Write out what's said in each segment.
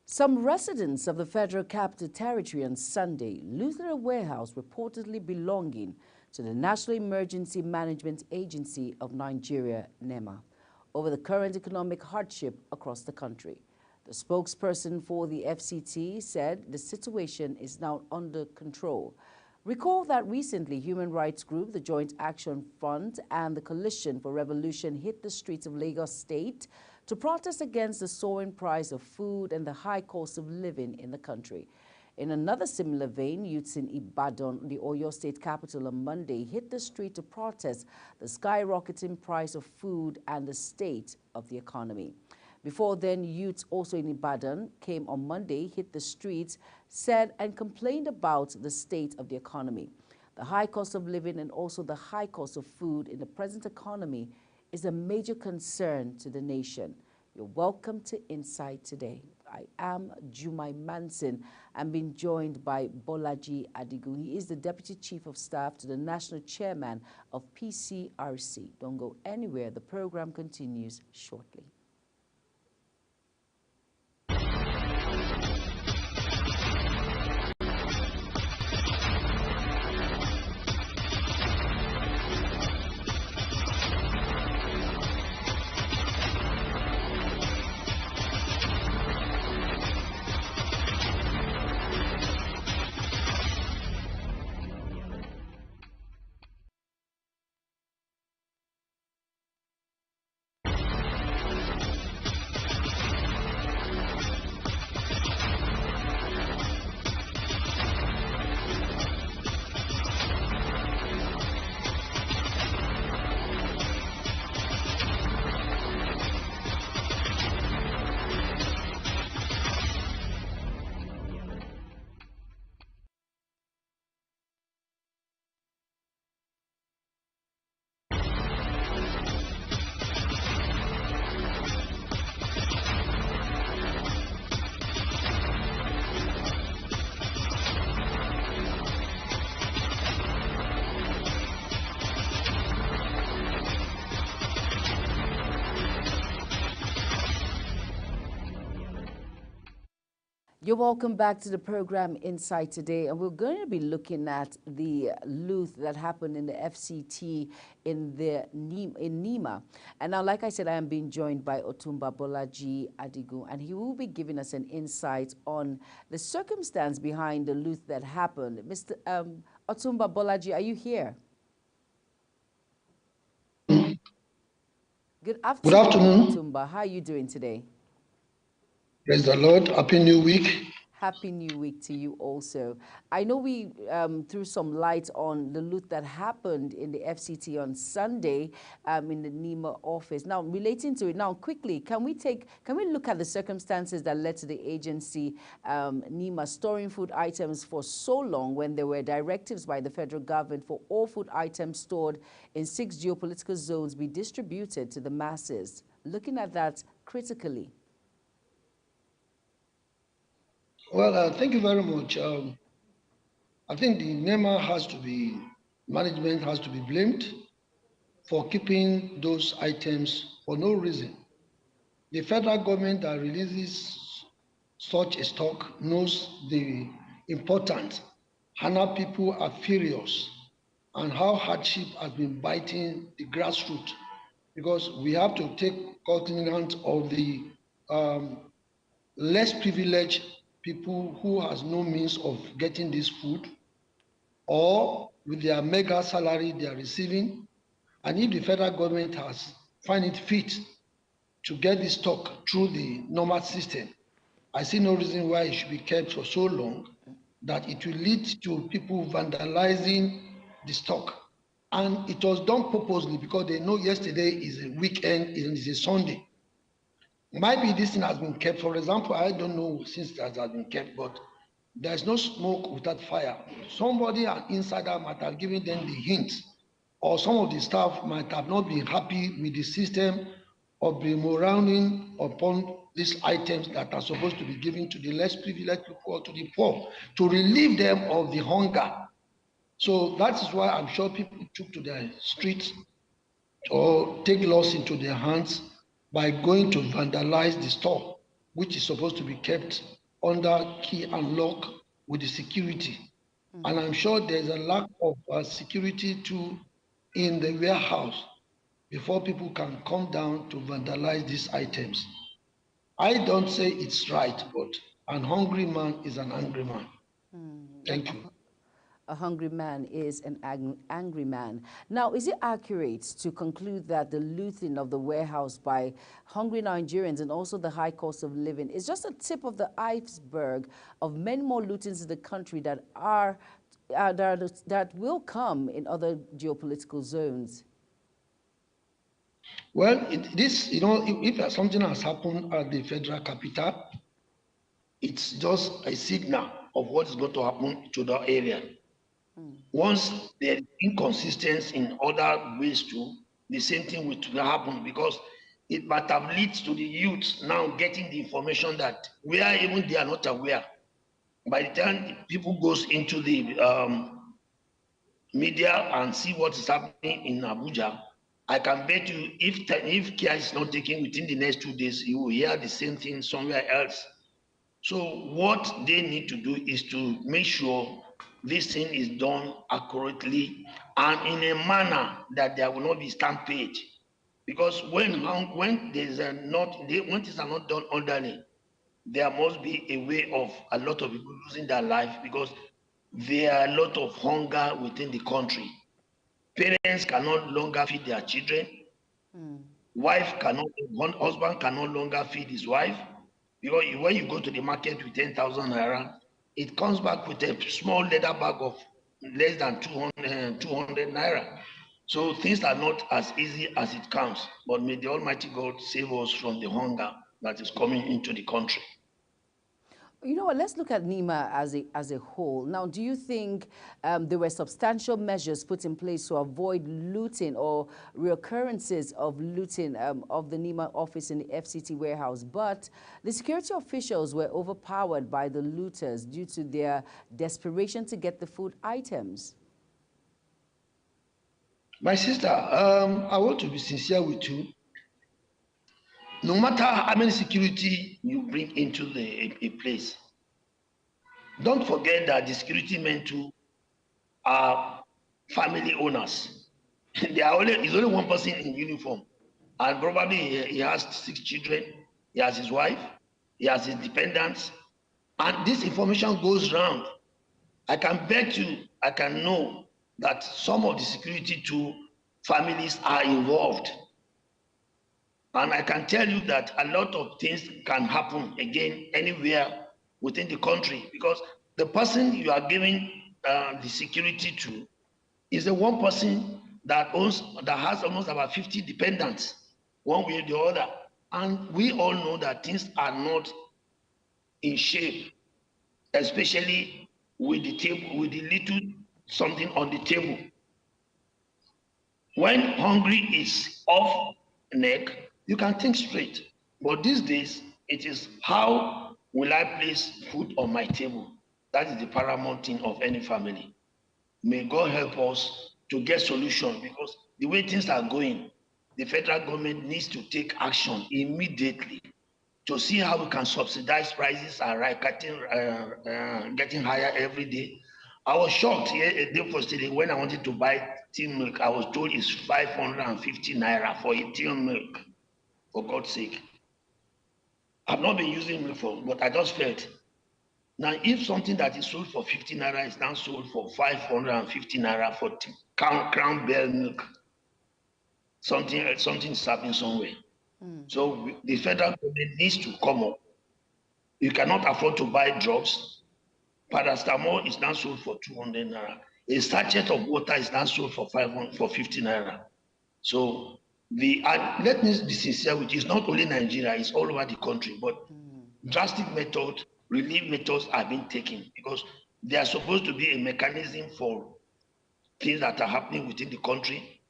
Some residents of the Federal Capital Territory on Sunday looted a warehouse reportedly belonging to the National Emergency Management Agency of Nigeria, Nema, over the current economic hardship across the country. The spokesperson for the FCT said the situation is now under control. Recall that recently human rights group, the Joint Action Front, and the Coalition for Revolution hit the streets of Lagos State to protest against the soaring price of food and the high cost of living in the country. In another similar vein, youths in Ibadan, the Oyo State capital, on Monday hit the street to protest the skyrocketing price of food and the state of the economy. Before then, youths also in Ibadan came on Monday, hit the streets, said and complained about the state of the economy. The high cost of living and also the high cost of food in the present economy is a major concern to the nation. You're welcome to Insight Today. I am Jumai Manson. I'm being joined by Bolaji Adigun. He is the Deputy Chief of Staff to the National Chairman of PCRC. Don't go anywhere. The program continues shortly. You're welcome back to the program Insight Today, and we're going to be looking at the loot that happened in the FCT in Nema. And now, like I said, I am being joined by Otumba Bolaji Adigun, and he will be giving us an insight on the circumstance behind the loot that happened. Mr. Otumba Bolaji, are you here? Good afternoon, Otumba. How are you doing today? Praise the Lord. Happy New Week. Happy New Week to you also. I know we threw some light on the loot that happened in the FCT on Sunday in the Nema office. Now, relating to it, now quickly, can we look at the circumstances that led to the agency Nema storing food items for so long when there were directives by the federal government for all food items stored in 6 geopolitical zones be distributed to the masses? Looking at that critically. Well, thank you very much. I think the Nema management has to be blamed for keeping those items for no reason. The federal government that releases such a stock knows the importance, and how people are furious, and how hardship has been biting the grassroots, because we have to take cognizance of the less privileged people who has no means of getting this food, or with their mega salary they are receiving. And if the federal government has find it fit to get this stock through the normal system, I see no reason why it should be kept for so long that it will lead to people vandalizing the stock. And it was done purposely because they know yesterday is a weekend, it is a Sunday. Maybe this thing has been kept. For example, I don't know since that has been kept, but there's no smoke without fire. Somebody, an insider, might have given them the hint, or some of the staff might have not been happy with the system of rounding upon these items that are supposed to be given to the less privileged people or to the poor to relieve them of the hunger. So that is why I'm sure people took to the streets or take laws into their hands by going to vandalize the store. which is supposed to be kept under key and lock with the security. And I'm sure there's a lack of security too in the warehouse before people can come down to vandalize these items. I don't say it's right, but an hungry man is an angry man. Thank you. A hungry man is an angry man. Now, is it accurate to conclude that the looting of the warehouse by hungry Nigerians and also the high cost of living is just a tip of the iceberg of many more lootings in the country that that will come in other geopolitical zones? Well, if something has happened at the federal capital, it's just a signal of what is going to happen to the area. Once there is inconsistency in other ways too, the same thing will happen, because it might have leads to the youth now getting the information that where even they are not aware. By the time people goes into the media and see what is happening in Abuja, I can bet you if care is not taken within the next 2 days, you will hear the same thing somewhere else. So what they need to do is to make sure this thing is done accurately and in a manner that there will not be stampede. Because when there's a not when things are not done orderly, there must be a way of a lot of people losing their life, because there are a lot of hunger within the country. Parents can no longer feed their children. Husband can no longer feed his wife, because when you go to the market with 10,000 naira, it comes back with a small leather bag of less than 200 naira. So things are not as easy as it comes. But may the Almighty God save us from the hunger that is coming into the country. You know what, let's look at Nema as a whole. Now, do you think there were substantial measures put in place to avoid looting or reoccurrences of looting of the Nema office in the FCT warehouse? But the security officials were overpowered by the looters due to their desperation to get the food items. My sister, I want to be sincere with you. No matter how many security you bring into a place, don't forget that the security men too are family owners. There's only one person in uniform, and probably he has 6 children, he has his wife, he has his dependents, and this information goes round. I can bet you, I can know that some of the security too families are involved. And I can tell you that a lot of things can happen again anywhere within the country, because the person you are giving the security to is the one person that has almost about 50 dependents, one way or the other. And we all know that things are not in shape, especially with the little something on the table. When hungry is off neck, you can think straight. But these days, it is how will I place food on my table? That is the paramount thing of any family. May God help us to get solution, because the way things are going, the federal government needs to take action immediately to see how we can subsidize prices are getting higher every day. I was shocked yesterday when I wanted to buy tea milk. I was told it's 550 naira for a tea milk. For God's sake, I've not been using milk for, but I just felt now if something that is sold for 50 naira is now sold for 550 naira for Crown Bell milk, something is happening somewhere. So the federal government needs to come up. You cannot afford to buy drugs. Paracetamol is now sold for 200 naira. A sachet of water is now sold for 50 naira. So let me be sincere with you, it's not only Nigeria, it's all over the country. But drastic methods, relief methods are being taken, because there are supposed to be a mechanism for things that are happening within the country.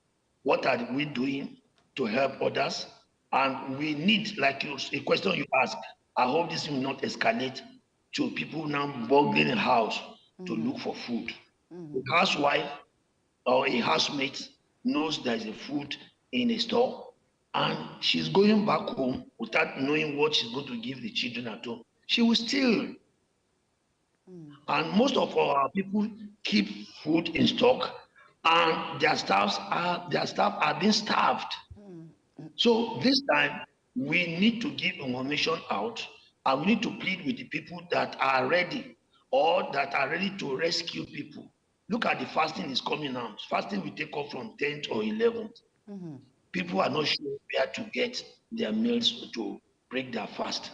What are we doing to help others? And we need, like a question you asked, I hope this will not escalate to people now burgling a house to look for food. A housewife or a housemate knows there is a food in a store, and she's going back home without knowing what she's going to give the children at home, she will steal. And most of our people keep food in stock, and their staff are being starved. So this time we need to give information out, and we need to plead with the people that are ready or that are ready to rescue people. Look at the fasting is coming out. Fasting will take off from 10th or 11th. People are not sure where to get their meals to break their fast.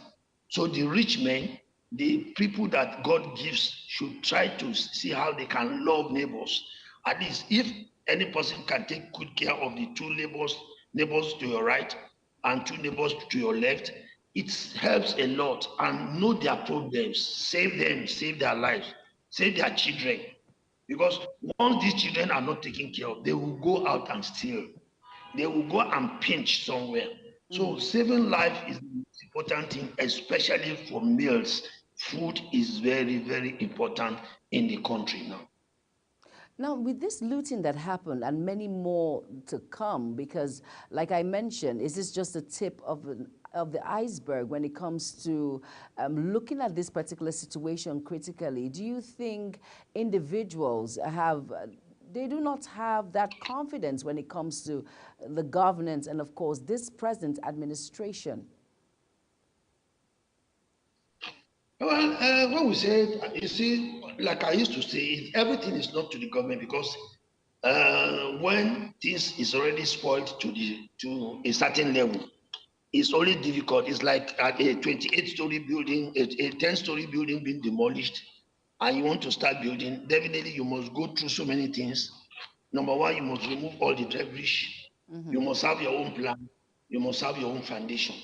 So the rich men, the people that God gives, should try to see how they can love neighbors. At least if any person can take good care of the two neighbors to your right and two neighbors to your left, it helps a lot. And know their problems, save them, save their lives, save their children. Because once these children are not taken care of, they will go out and steal. They will go and pinch somewhere. So saving life is the most important thing, especially for meals. Food is very, very important in the country now. Now, with this looting that happened and many more to come, because like I mentioned, is this just a tip of the iceberg when it comes to looking at this particular situation critically? Do you think individuals they do not have that confidence when it comes to the governance and, of course, this present administration? Well, when we say, you see, like I used to say, everything is not to the government, because when things is already spoiled to a certain level, it's always difficult. It's like at a 28-story building, a 10-story building being demolished, and you want to start building. Definitely, you must go through so many things. Number one, you must remove all the debris. You must have your own plan. You must have your own foundation.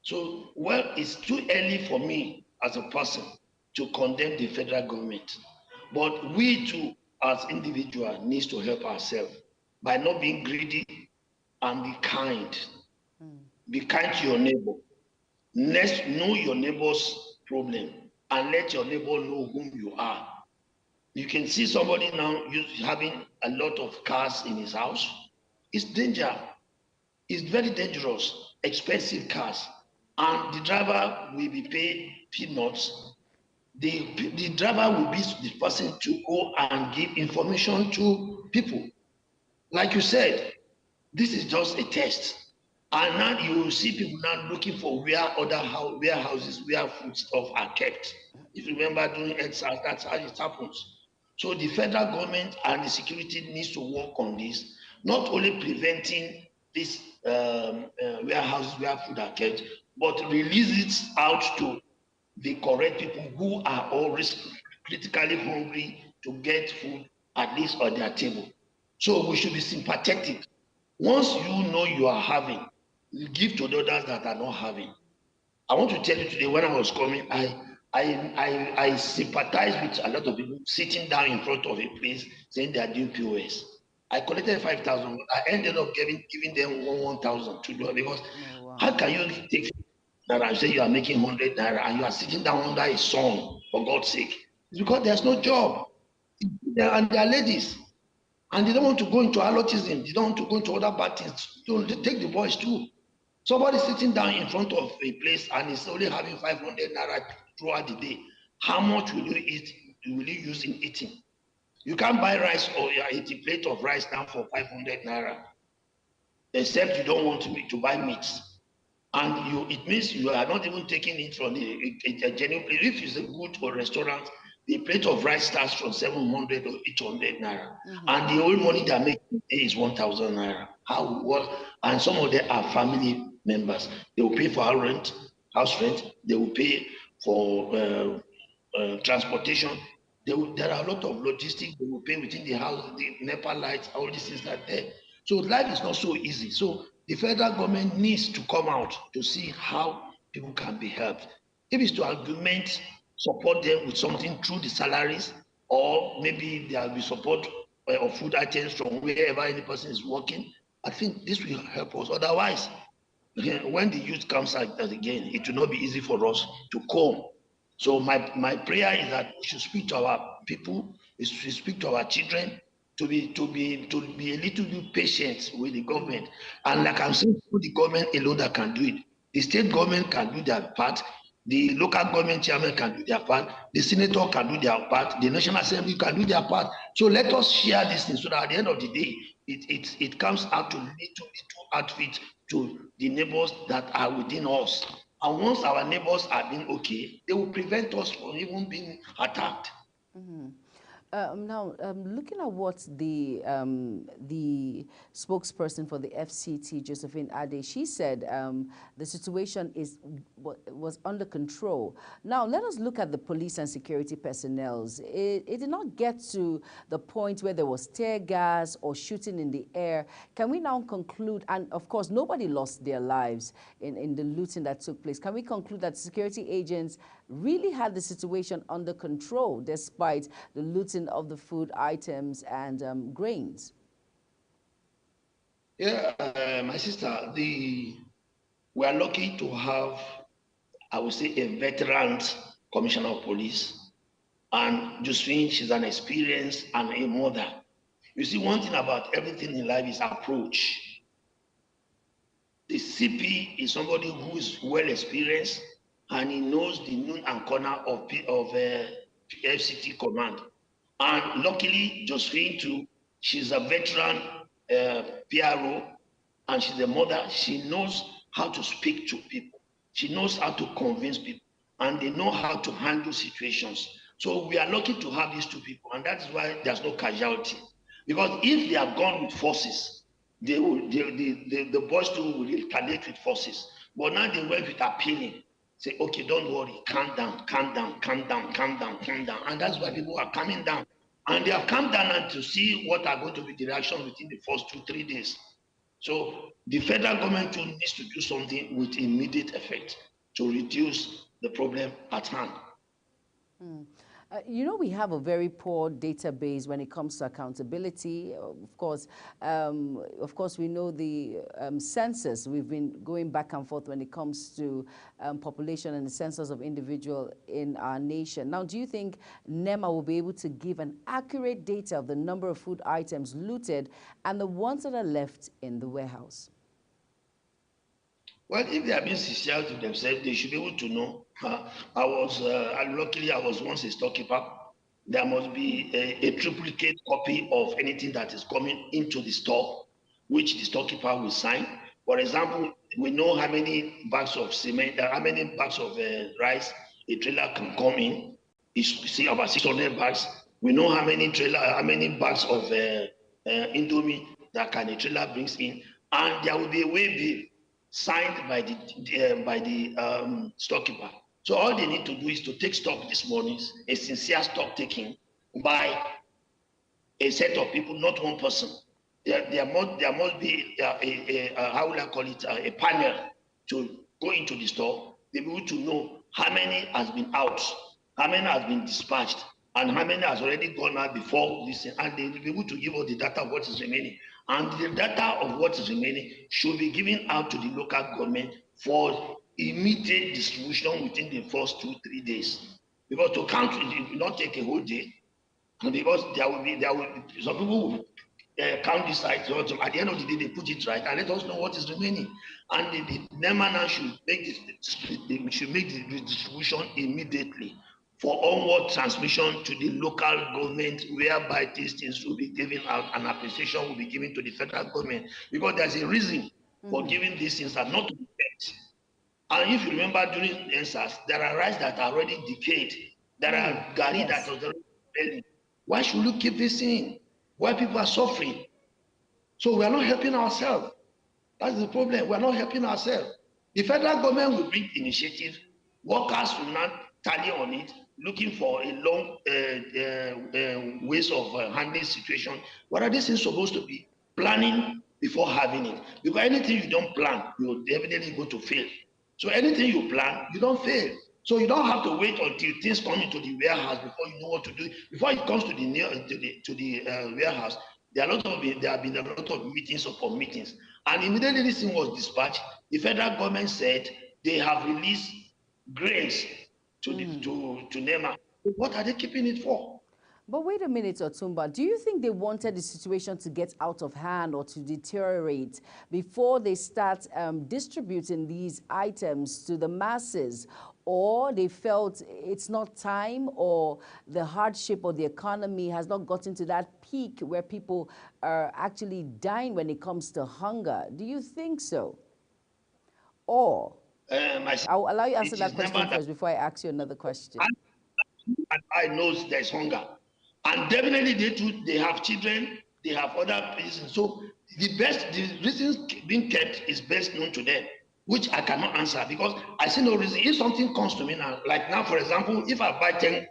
So, well, it's too early for me as a person to condemn the federal government. But we too, as individuals, needs to help ourselves by not being greedy and be kind. Be kind to your neighbor. Next, know your neighbor's problem and let your neighbor know whom you are. You can see somebody now having a lot of cars in his house. It's danger. It's very dangerous, expensive cars. And the driver will be paid peanuts. The driver will be the person to go and give information to people. Like you said, this is just a test. And now you will see people now looking for where other warehouses, where foodstuff are kept. If you remember during EdSARS, that's how it happens. So the federal government and the security needs to work on this, not only preventing these warehouses where food are kept, but release it out to the correct people who are always critically hungry to get food at least on their table. So we should be sympathetic. Once you know you are having, you give to the others that are not having. I want to tell you today, when I was coming, I sympathize with a lot of people sitting down in front of a place saying they are doing POS. I collected 5,000. I ended up giving them 1,000 to do it, because how can you take naira and say you are making 100 naira and you are sitting down under a sun, for God's sake? It's because there's no job. And they are ladies. And they don't want to go into allotism. They don't want to go into other bad things. So they take the boys too. Somebody sitting down in front of a place and is only having 500 naira throughout the day. How much will you eat? Will you use in eating? You can't buy rice or you eat a plate of rice now for 500 naira, except you don't want to buy meat. And it means you are not even taking it from a genuine place. If it's a good or restaurant, the plate of rice starts from 700 or 800 naira. And the only money they make is 1,000 naira. How what? And some of them are family members. They will pay for house rent. They will pay for transportation. There are a lot of logistics they will pay within the house, the NEPA lights, all these things are there. So life is not so easy. So the federal government needs to come out to see how people can be helped. If it's to argument, support them with something through the salaries, or maybe there will be support of food items from wherever any person is working. I think this will help us. Otherwise, again, when the youth comes out again, it will not be easy for us to come. So my prayer is that we should speak to our people, we should speak to our children, to be a little bit patient with the government. And like I'm saying, the government alone that can do it. The state government can do their part. The local government chairman can do their part. The senator can do their part. The National Assembly can do their part. So let us share this thing so that at the end of the day, it comes out to little outfit to the neighbors that are within us. And once our neighbors are being okay, they will prevent us from even being attacked. Mm-hmm. Now, looking at what the spokesperson for the FCT, Josephine Ade, she said the situation was under control. Now, let us look at the police and security personnel. It did not get to the point where there was tear gas or shooting in the air. Can we now conclude, and of course, nobody lost their lives in the looting that took place. Can we conclude that security agents really had the situation under control despite the looting of the food items and grains? Yeah, my sister, we are lucky to have, I would say, a veteran commissioner of police. And Josephine, she's an experienced and a mother. You see, one thing about everything in life is approach. The CP is somebody who is well experienced and he knows the noon and corner of FCT command. And luckily, Josephine too, she's a veteran PRO and she's a mother. She knows how to speak to people. She knows how to convince people and they know how to handle situations. So we are lucky to have these two people, and that's why there's no casualty. Because if they have gone with forces, the boys too will retaliate with forces. But now they went with appealing. Say, okay, don't worry, calm down, calm down, calm down, calm down, calm down. And that's why people are calming down. And they have calmed down and to see what are going to be the reaction within the first 2-3 days. So the federal government too needs to do something with immediate effect to reduce the problem at hand. You know, we have a very poor database when it comes to accountability. Of course, we know the census. We've been going back and forth when it comes to population and the census of individual in our nation. Now, do you think Nema will be able to give an accurate data of the number of food items looted and the ones that are left in the warehouse? Well, if they are being sincere to themselves, they should be able to know. Luckily, I was once a storekeeper. There must be a triplicate copy of anything that is coming into the store, which the storekeeper will sign. For example, we know how many bags of cement, how many bags of rice a trailer can come in. See about 600 bags. We know how many bags of Indomie that a trailer brings in, and there will be a way bill signed by the storekeeper. So all they need to do is to take stock this morning, a sincere stock taking by a set of people, not one person. There must be how will I call it, a panel to go into the store, be able to know how many has been out, how many has been dispatched, and how many has already gone out before this, and they will be able to give us the data of what is remaining. And the data of what is remaining should be given out to the local government for immediate distribution within the first 2-3 days. Because to count it will not take a whole day, and because there will be some people will count this site. At the end of the day, they put it right and let us know what is remaining. And the Nema now should make the distribution immediately for onward transmission to the local government, whereby these things will be given out and appreciation will be given to the federal government, because there's a reason for giving these things and not to be kept. And if you remember during NSAS, there are rice that are already decayed, there are gari that was already failing. Why should we keep this in? Why people are suffering? So we are not helping ourselves. That's the problem. We are not helping ourselves. The federal government will bring initiative. Workers will not tally on it, looking for a long ways of handling situation. What are these things supposed to be? Planning before having it. Because anything you don't plan, you're definitely going to fail. So anything you plan, you don't fail. So you don't have to wait until things come into the warehouse before you know what to do. Before it comes to the warehouse, there have been a lot of meetings upon meetings. And immediately this thing was dispatched, the federal government said they have released grains to Nema. What are they keeping it for? But wait a minute, Otumba. Do you think they wanted the situation to get out of hand or to deteriorate before they start distributing these items to the masses? Or they felt it's not time, or the hardship or the economy has not gotten to that peak where people are actually dying when it comes to hunger? Do you think so? Or I'll allow you to answer it is that question never that. first before I ask you another question. And I knows there's hunger. And definitely they too, they have children, they have other reasons. So the reasons being kept is best known to them, which I cannot answer because I see no reason. If something comes to me now, like now, for example, if I buy 10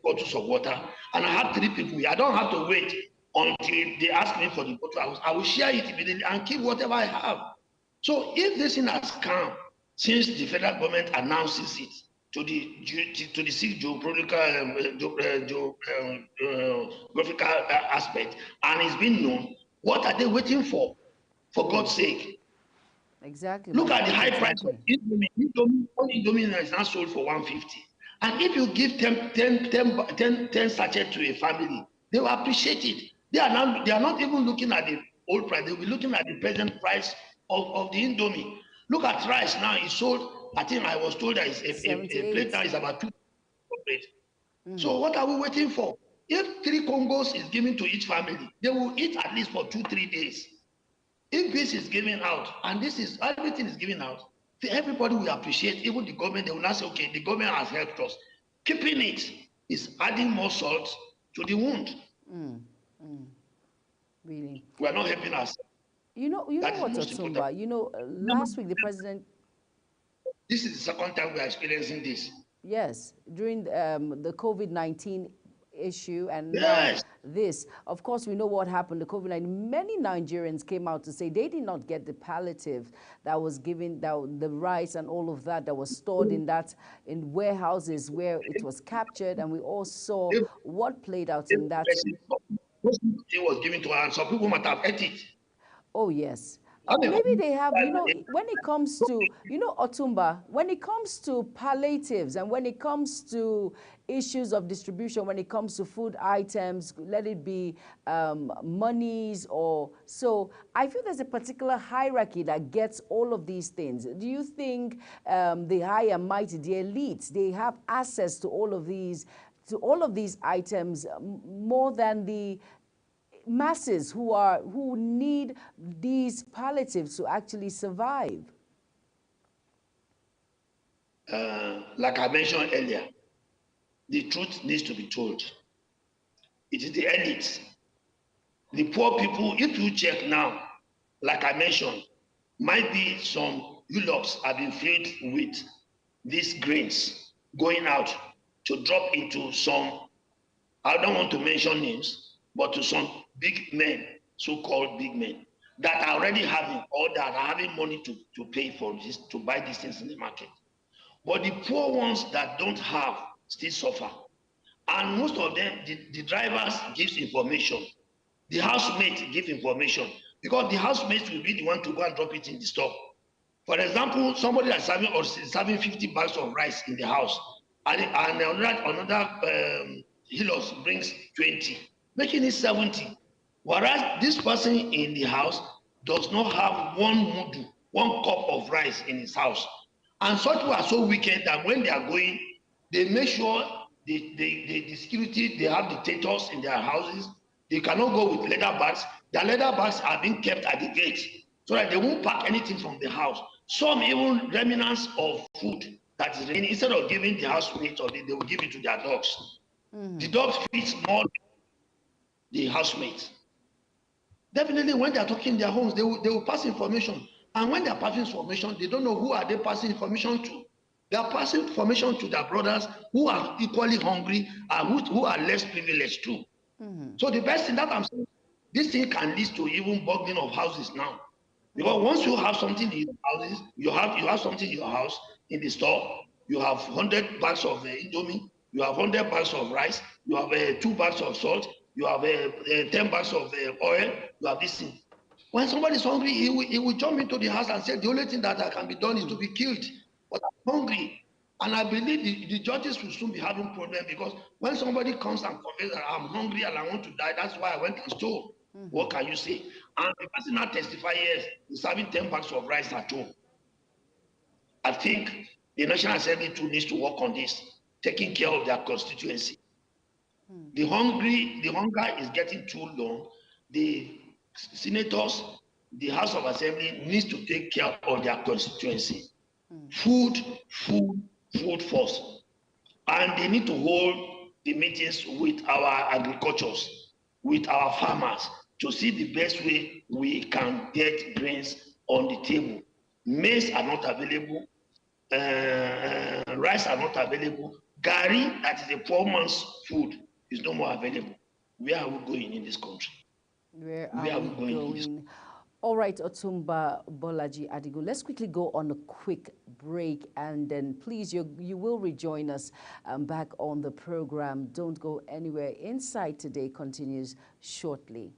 bottles of water and I have 3 people here, I don't have to wait until they ask me for the bottle. I will share it immediately and keep whatever I have. So if this thing has come since the federal government announces it, to the six geopolitical geographical aspect, and it's been known, what are they waiting for? For God's sake. Exactly. Look at the high price of Indomie. One Indomie is now sold for 150. And if you give 10 sachet to a family, they will appreciate it. They are not even looking at the old price. They will be looking at the present price of the Indomie. Look at rice now. It's sold, I think I was told that a plate now is about 2 plate. So what are we waiting for? If 3 Congos is given to each family, they will eat at least for 2-3 days. If this is given out, and everything is given out, everybody will appreciate, even the government, they will not say, okay, the government has helped us. Keeping it is adding more salt to the wound. Really? We are not helping ourselves. You know what, Otumba? You know, last week the president... This is the second time we are experiencing this. Yes, during the COVID-19 issue and yes. Now this. Of course, we know what happened, the COVID-19. Many Nigerians came out to say they did not get the palliative that was given, the rice and all of that was stored in warehouses where it was captured, and we all saw what played out in that. It was given to us, and some people might have ate it. Oh, yes. Maybe they have, when it comes to, Otumba, when it comes to palliatives and when it comes to issues of distribution, when it comes to food items, let it be monies or so, I feel there's a particular hierarchy that gets all of these things. Do you think the high and mighty, the elites, they have access to all of these items more than the masses who need these palliatives to actually survive? Like I mentioned earlier, the truth needs to be told. It is the elites. The poor people, if you check now, like I mentioned, might be some ULOPs have been filled with these grains going out to drop into some, I don't want to mention names, but to some big men, so-called big men, that are already having, or that are having money to pay for this, to buy these things in the market. But the poor ones that don't have still suffer. And most of them, the drivers gives information. The housemates give information, because the housemates will be the one to go and drop it in the store. For example, somebody that's serving 50 bags of rice in the house, and another Hilos brings 20, making it 70. Whereas this person in the house does not have one mudu, 1 cup of rice in his house. And such people are so wicked that when they are going, they make sure the security, they have dictators in their houses. They cannot go with leather bags. Their leather bags are being kept at the gate so that they won't pack anything from the house. Some even remnants of food that is remaining, instead of giving the housemates, or they will give it to their dogs. The dogs feed more than the housemates. Definitely, when they are talking in their homes, they will pass information. And when they are passing information, they don't know who are they passing information to. They are passing information to their brothers who are equally hungry and who are less privileged too. So the best thing that I'm saying, this thing can lead to even burglary of houses now. Because once you have something in your houses, you have something in your house, in the store, you have 100 bags of Indomie, you have 100 bags of rice, you have 2 bags of salt, you have 10 bags of oil, you have this thing. When somebody is hungry, he will jump into the house and say, the only thing that can be done is to be killed. But I'm hungry. And I believe the judges will soon be having problem, because when somebody comes and confesses that I'm hungry and I want to die, that's why I went and stole. What can you say? And the person now testify, yes, he's having 10 bags of rice at home. I think the National Assembly too needs to work on this, taking care of their constituency. The hunger is getting too long. The senators, the House of Assembly needs to take care of their constituency. Food first. And they need to hold the meetings with our agricultures, with our farmers, to see the best way we can get grains on the table. Maize are not available, rice are not available. Gari, that is a poor man's food, is no more available. Where are we going in this country? Where are we going? All right, Otumba Bolaji Adigun, let's quickly go on a quick break, and then please, you will rejoin us back on the program. Don't go anywhere. Inside Today continues shortly.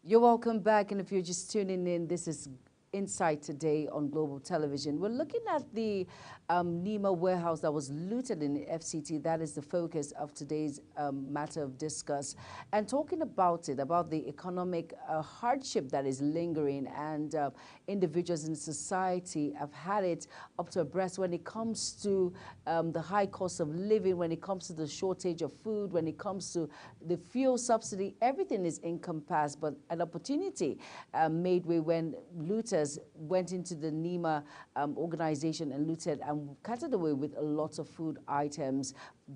You're welcome back, and if you're just tuning in, this is Inside Today on Global Television. We're looking at the Nema warehouse that was looted in the FCT. That is the focus of today's matter of discuss. And talking about it, about the economic hardship that is lingering, and individuals in society have had it up to abreast when it comes to the high cost of living, when it comes to the shortage of food, when it comes to the fuel subsidy. Everything is encompassed, but an opportunity made way when looters went into the Nema organization and looted and carted away with a lot of food items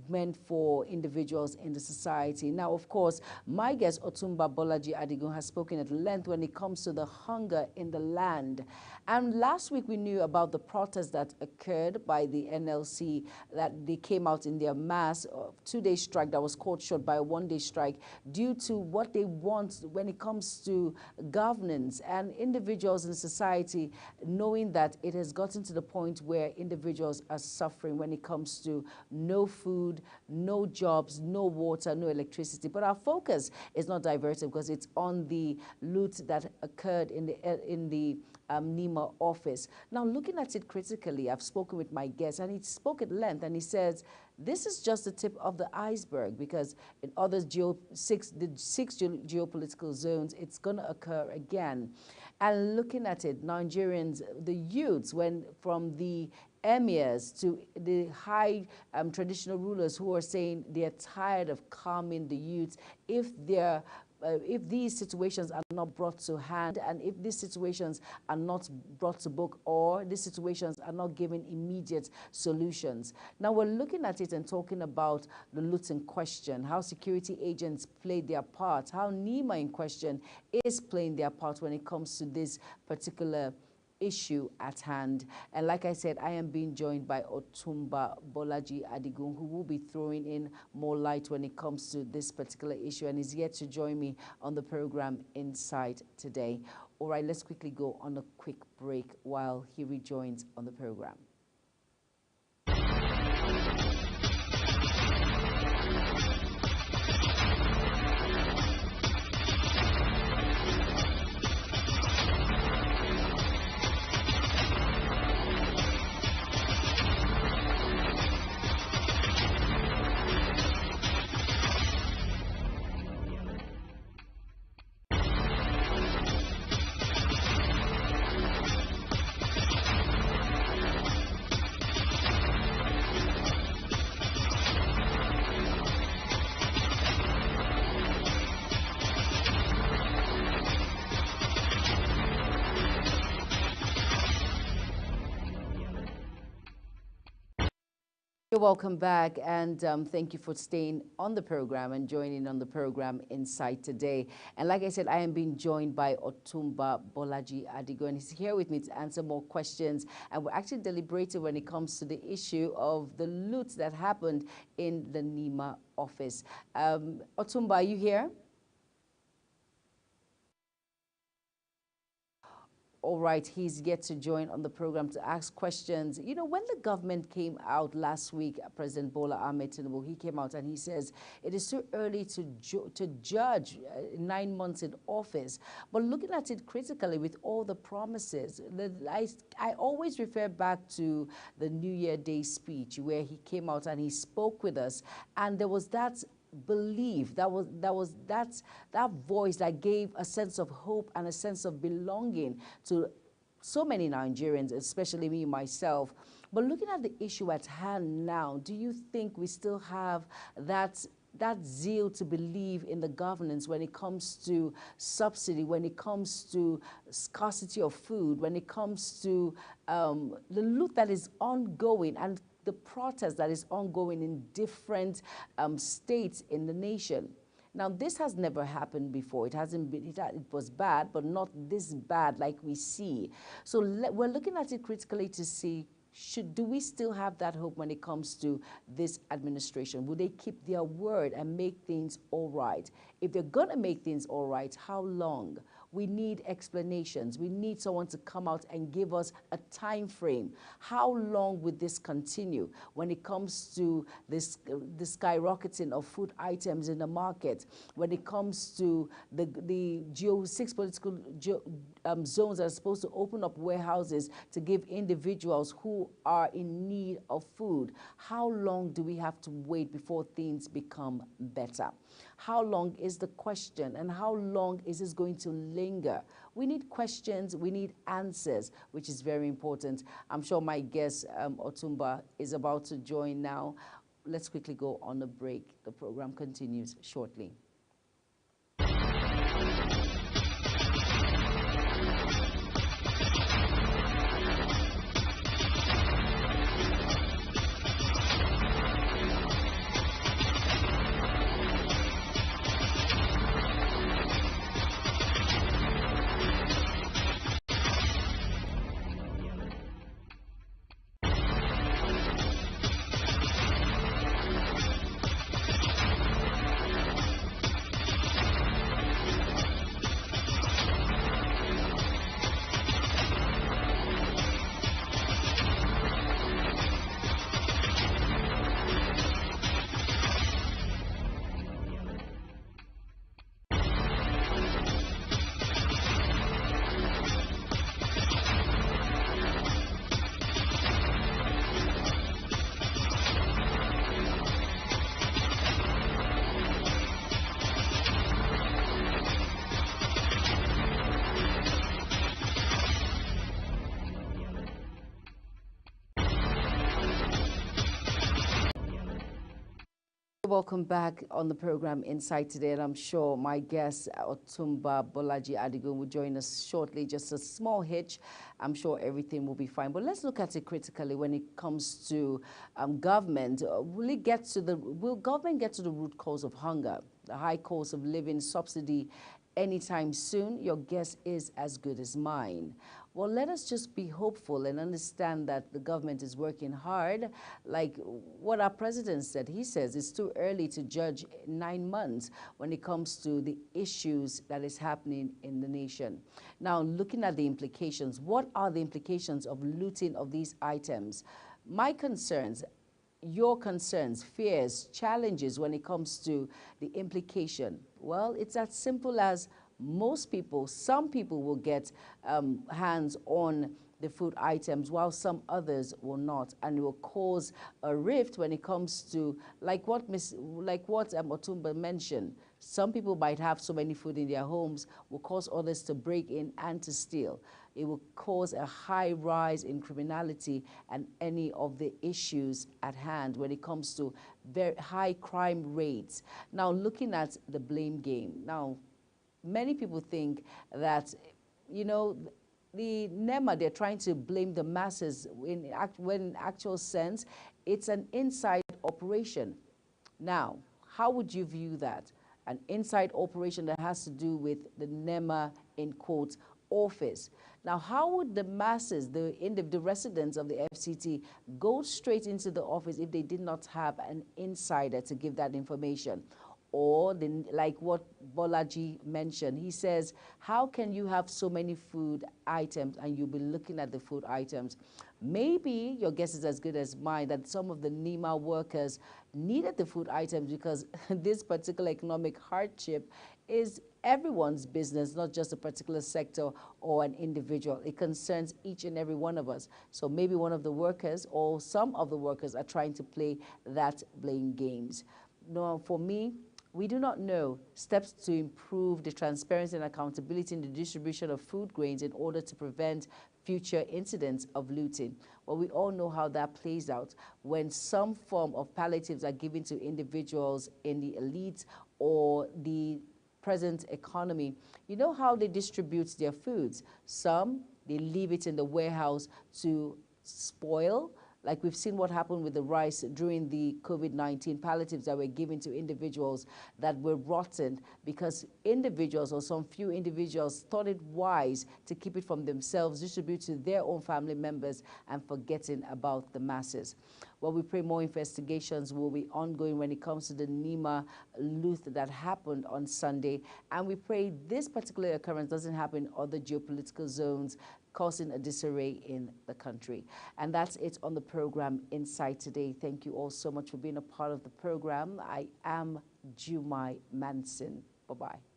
meant for individuals in the society. Now, of course, my guest Otumba Bolaji Adigun has spoken at length when it comes to the hunger in the land. And last week we knew about the protest that occurred by the NLC, that they came out in their mass, 2-day strike that was cut short by a 1-day strike due to what they want when it comes to governance and individuals in society, knowing that it has gotten to the point where individuals are suffering when it comes to no food, no jobs, no water, no electricity. But our focus is not diverted because it's on the loot that occurred in the Nema office. Now, looking at it critically, I've spoken with my guest, and he spoke at length, and he says this is just the tip of the iceberg, because in other six geopolitical zones, it's going to occur again. And looking at it, Nigerians, the youths, went from the emirs to the high traditional rulers who are saying they're tired of calming the youths if their if these situations are not brought to hand, and if these situations are not brought to book, or these situations are not given immediate solutions. Now we're looking at it and talking about the loot in question, how security agents played their part, how Nema in question is playing their part when it comes to this particular issue at hand. And like I said, I am being joined by Otumba Bolaji Adigun, who will be throwing in more light when it comes to this particular issue, and is yet to join me on the program Inside today. All right, let's quickly go on a quick break while he rejoins on the program. You're welcome back, and thank you for staying on the program and joining on the program Inside today. And like I said, I am being joined by Otumba Bolaji Adigun, and he's here with me to answer more questions. And we're actually deliberating when it comes to the issue of the loot that happened in the Nema office. Otumba, are you here? All right, he's yet to join on the program to ask questions. You know, when the government came out last week, President Bola Ahmed Tinubu, he came out and he says it is too early to judge 9 months in office. But looking at it critically with all the promises, I always refer back to the New Year Day speech where he came out and he spoke with us, and there was that belief, that voice that gave a sense of hope and a sense of belonging to so many Nigerians, especially me myself. But looking at the issue at hand now, do you think we still have that zeal to believe in the governance when it comes to subsidy, when it comes to scarcity of food, when it comes to the loot that is ongoing and the protest that is ongoing in different states in the nation? Now, this has never happened before. It hasn't been, it was bad, but not this bad like we see. So we're looking at it critically to see, do we still have that hope when it comes to this administration? Will they keep their word and make things all right? If they're going to make things all right, how long? We need explanations. We need someone to come out and give us a time frame. How long would this continue when it comes to this, the skyrocketing of food items in the market, when it comes to the six political zones that are supposed to open up warehouses to give individuals who are in need of food? How long do we have to wait before things become better? How long is the question, and how long is this going to linger? We need questions, we need answers, which is very important. I'm sure my guest, Otumba, is about to join now. Let's quickly go on a break. The program continues shortly. Welcome back on the program Inside Today, and I'm sure my guest Otumba Bolaji Adigun will join us shortly. Just a small hitch. I'm sure everything will be fine. But let's look at it critically when it comes to government. Will government get to the root cause of hunger, the high cost of living, subsidy anytime soon? Your guess is as good as mine. Well, let us just be hopeful and understand that the government is working hard. Like what our president said, he says it's too early to judge 9 months when it comes to the issues that is happening in the nation. Now, looking at the implications, what are the implications of looting of these items? My concerns, your concerns, fears, challenges when it comes to the implication? Well, it's as simple as most people, some people will get hands on the food items while some others will not, and it will cause a rift when it comes to like what Otumba mentioned. Some people might have so many food in their homes, will cause others to break in and to steal. It will cause a high rise in criminality and any of the issues at hand when it comes to very high crime rates. Now, looking at the blame game. Now, many people think that, you know, the Nema, they're trying to blame the masses when in actual sense, it's an inside operation. Now, how would you view that? An inside operation that has to do with the Nema, in quotes, office. Now, how would the masses, the residents of the FCT, go straight into the office if they did not have an insider to give that information? Or like what Bolaji mentioned, he says, how can you have so many food items and you'll be looking at the food items? Maybe your guess is as good as mine that some of the Nema workers needed the food items because this particular economic hardship is everyone's business, not just a particular sector or an individual. It concerns each and every one of us. So maybe one of the workers or some of the workers are trying to play that blame games. No, for me, we do not know steps to improve the transparency and accountability in the distribution of food grains in order to prevent future incidents of looting. Well, we all know how that plays out when some form of palliatives are given to individuals in the elites or the present economy. You know how they distribute their foods. Some, they leave it in the warehouse to spoil. Like we've seen what happened with the rice during the COVID-19 palliatives that were given to individuals that were rotten because individuals or some few individuals thought it wise to keep it from themselves, distribute to their own family members and forgetting about the masses. Well, we pray more investigations will be ongoing when it comes to the Nema loot that happened on Sunday. And we pray this particular occurrence doesn't happen in other geopolitical zones, causing a disarray in the country. And that's it on the program Inside Today. Thank you all so much for being a part of the program. I am Jumai Manson. Bye-bye.